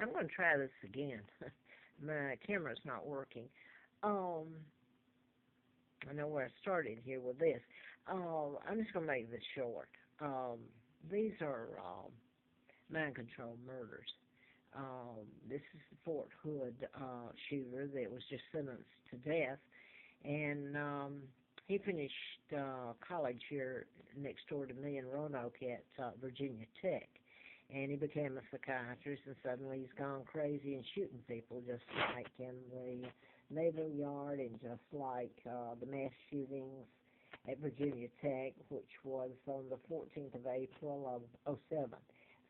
I'm going to try this again. My camera's not working. Um, I know where I started here with this. I'm just going to make this short. These are mind control murders. This is the Fort Hood shooter that was just sentenced to death, and he finished college here next door to me in Roanoke at Virginia Tech, and he became a psychiatrist, and suddenly he's gone crazy and shooting people, just like in the Naval Yard and just like the mass shootings at Virginia Tech, which was on the 14th of April of '07.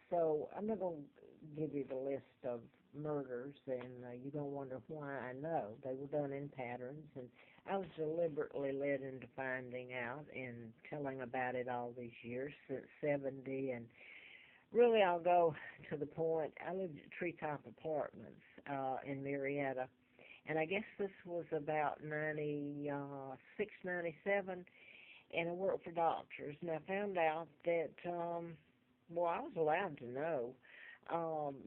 So I'm not going to give you the list of murders, and you're going to wonder why I know. They were done in patterns, and I was deliberately led into finding out and telling about it all these years, since '70, and really I'll go to the point. I lived at Treetop Apartments in Marietta, and I guess this was about 96, 97, and I worked for doctors, and I found out that, well, I was allowed to know,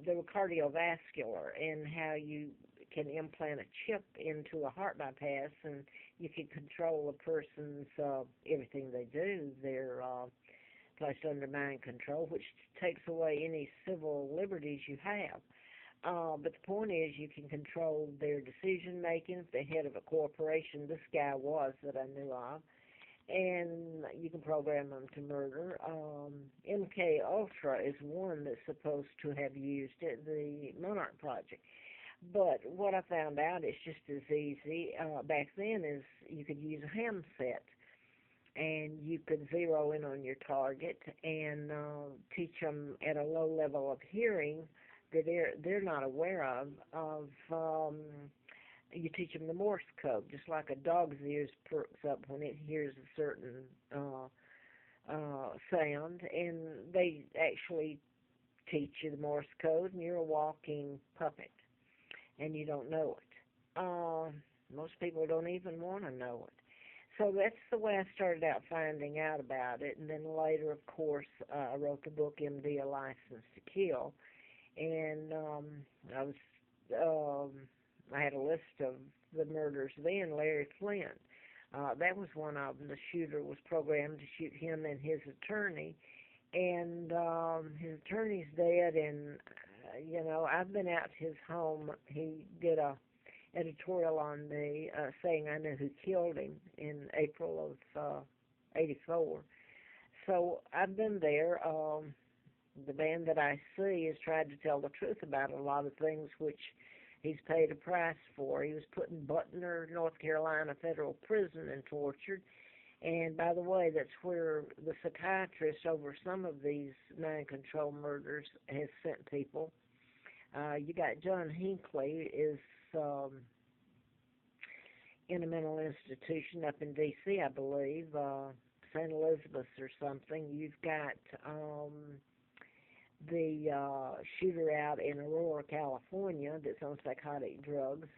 they were cardiovascular, and how you can implant a chip into a heart bypass, and you can control a person's, everything they do. They're placed under mind control, which takes away any civil liberties you have. But the point is, you can control their decision making. If the head of a corporation, this guy was that I knew of, and you can program them to murder. MK Ultra is one that's supposed to have used it, the Monarch Project. But what I found out is just as easy back then is you could use a handset, and you could zero in on your target and teach them at a low level of hearing that they're not aware of you teach them the Morse code, just like a dog's ears perks up when it hears a certain sound, and they actually teach you the Morse code, and you're a walking puppet, and you don't know it. Most people don't even want to know it. So that's the way I started out finding out about it, and then later, of course, I wrote the book MD: A License to Kill, and I was I had a list of the murders then. Larry Flint, that was one of them. The shooter was programmed to shoot him and his attorney, and his attorney's dead, and I've been out to his home. He did a editorial on me saying I knew who killed him in April of '84. So I've been there. The man that I see has tried to tell the truth about a lot of things which he's paid a price for. He was put in Butner, North Carolina federal prison and tortured. And by the way, that's where the psychiatrist over some of these mind control murders has sent people. You got John Hinckley is in a mental institution up in D.C., I believe, St. Elizabeth's or something. You've got the shooter out in Aurora, California, that's on psychotic drugs,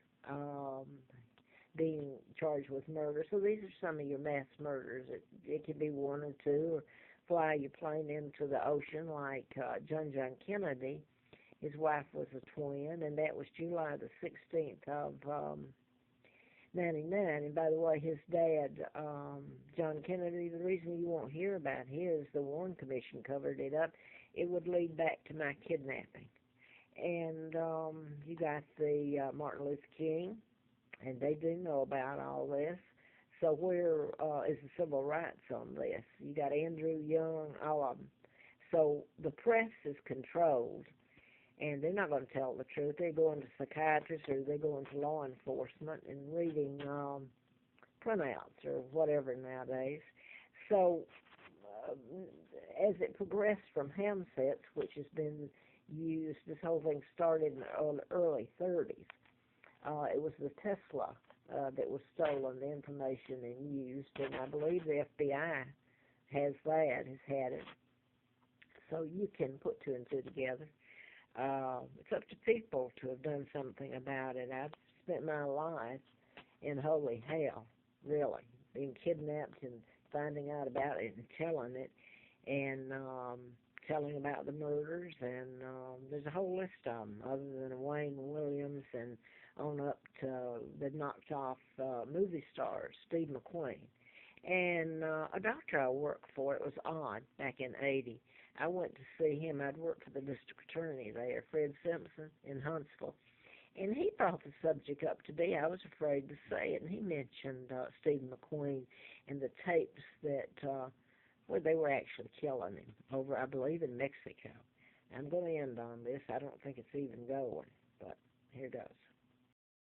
being charged with murder. So these are some of your mass murders. It could be one or two, or fly your plane into the ocean like John Kennedy. His wife was a twin, and that was July the 16th of 99. And by the way, his dad, John Kennedy, the reason you won't hear about his, the Warren Commission covered it up, it would lead back to my kidnapping. And you got the Martin Luther King, and they do know about all this. So where is the civil rights on this? You got Andrew Young, all of them. So the press is controlled, and they're not going to tell the truth. They're going to psychiatrists, or they're going to law enforcement and reading printouts or whatever nowadays. So as it progressed from handsets, which has been used, this whole thing started in the early 30s. It was the Tesla that was stolen, the information, and used, and I believe the FBI has had it. So you can put two and two together. It's up to people to have done something about it. I've spent my life in holy hell, really, being kidnapped and finding out about it and telling it. And telling about the murders, and there's a whole list of them, other than Wayne Williams and on up to the knocked off movie star Steve McQueen. And a doctor I worked for, it was odd, back in '80. I went to see him. I'd worked for the district attorney there, Fred Simpson, in Huntsville. And he brought the subject up to me. I was afraid to say it, and he mentioned Steve McQueen and the tapes that where they were actually killing him over, I believe, in Mexico. I'm going to end on this. I don't think it's even going, but here goes.